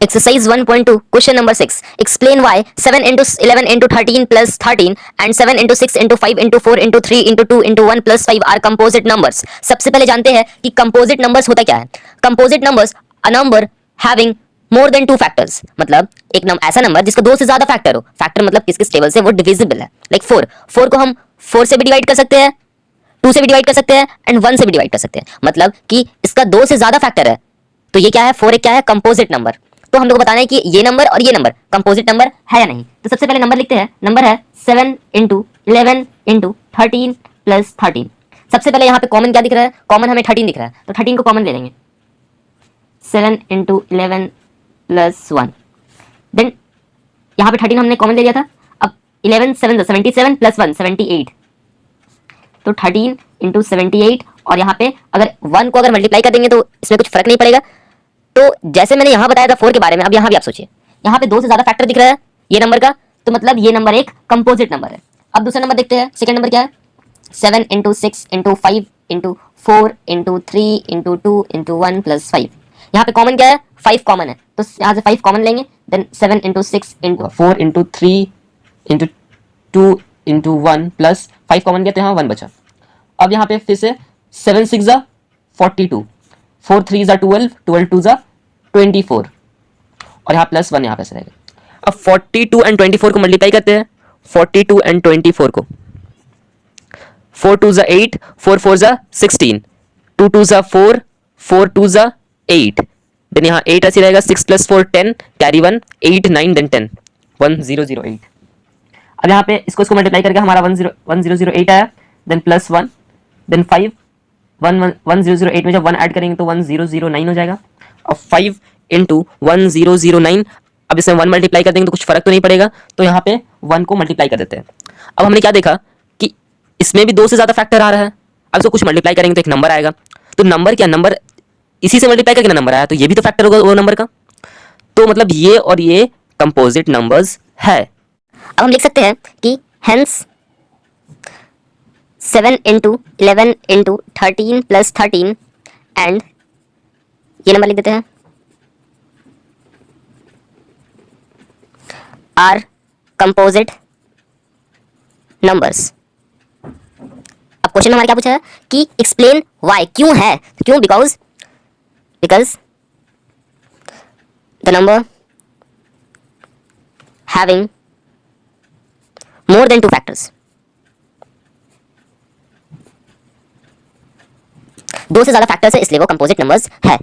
Exercise 1.2, question number 6. Explain why 7 into 11 into 13 plus 13 and 7 into 6 into 5 into 4 into 3 into 2 into 1 plus 5 are composite numbers. सबसे पहले जानते हैं कि composite numbers होता क्या है. Composite numbers, a number having more than two factors. मतलब एक ऐसा नंबर जिसका दो से ज्यादा फैक्टर हो. फैक्टर मतलब किस किस टेबल से वो डिविजिबल है. लाइक 4. 4 को हम 4 से भी डिवाइड कर सकते हैं, 2 से भी डिवाइड कर सकते हैं एंड 1 से भी डिवाइड कर सकते हैं. मतलब कि इसका दो से ज्यादा फैक्टर है. तो ये क्या है? 4 एक क्या है? Composite number. तो हम लोग को बताना है कि ये नंबर और ये नंबर कंपोजिट नंबर है या नहीं. तो सबसे पहले नंबर लिखते हैं. नंबर है 7 इंटू 11 इंटू 13 प्लस 13. सबसे पहले यहाँ पे कॉमन क्या दिख रहा है? कॉमन हमें 13 दिख रहा है, तो 13 को कॉमन ले लेंगे. 7 इंटू 11 प्लस 1. देन यहाँ पे 13 हमने कॉमन ले लिया था. अब 11 7 77 प्लस 1 78. तो 13 इंटू 78 और यहाँ पे अगर 1 को अगर मल्टीप्लाई कर देंगे तो इसमें कुछ फर्क नहीं पड़ेगा. तो जैसे मैंने यहाँ बताया था 4 के बारे में, अब यहाँ भी आप सोचिए. यहाँ पे दो से ज्यादा फैक्टर दिख रहा है ये नंबर का, तो मतलब ये नंबर एक कंपोजिट नंबर है. अब दूसरा नंबर देखते हैं. सेकंड नंबर क्या है? 7 into 6 into 5 into 4 into 3 into 2 into 1 plus 5. यहाँ पे कॉमन क्या है? 5 कॉमन है, तो यहाँ से 5 कॉमन लेंगे. Then 7 into 6 into 4 into 3 into 2 into 1 plus 5 common गया, तो यहाँ 1 बचा. अब यहाँ पे फिर से 7 6 जा 42, 4 3 जा 12, 12 2 जा 24 और यहाँ प्लस 1 यहाँ पे रहेगा. अब 42 एंड 24 को मल्टीप्लाई करते हैं. 42 एंड 24 को 4 2 जा 8, 4 4 जा 16, 2 2 जा 4, 4 2 जा 8. देन यहाँ 8 ऐसे रहेगा. 6 प्लस 4 10, कैरी 1 8 9 देन 10 1008. अब यहाँ पे इसको मल्टीप्लाई करके हमारा 1008 आया. देन प्लस 1 देन 5 1008 में जब 1 ऐड करेंगे तो 1009 हो जाएगा. और 5 इंटू 1009. अब इसमें 1 मल्टीप्लाई कर देंगे तो कुछ फर्क तो नहीं पड़ेगा, तो यहाँ पे 1 को मल्टीप्लाई कर देते हैं. अब हमने क्या देखा कि इसमें भी दो से ज्यादा फैक्टर आ रहा है. अब इसको कुछ मल्टीप्लाई करेंगे तो एक नंबर आएगा. तो नंबर क्या? नंबर इसी से मल्टीप्लाई करके नंबर आया, तो ये भी तो फैक्टर होगा वो नंबर का. तो मतलब ये और ये कंपोजिट नंबर्स है. अब हम लिख सकते हैं कि hence 7 into 11 into 13 plus 13 and ये नंबर लिख देते हैं आर कंपोजिट नंबर्स. अब क्वेश्चन में हमारे क्या पूछा है कि एक्सप्लेन वाई, क्यों है? क्यों? Because the number having more than two factors, दो से ज्यादा फैक्टर्स है इसलिए वो कंपोजिट नंबर्स है.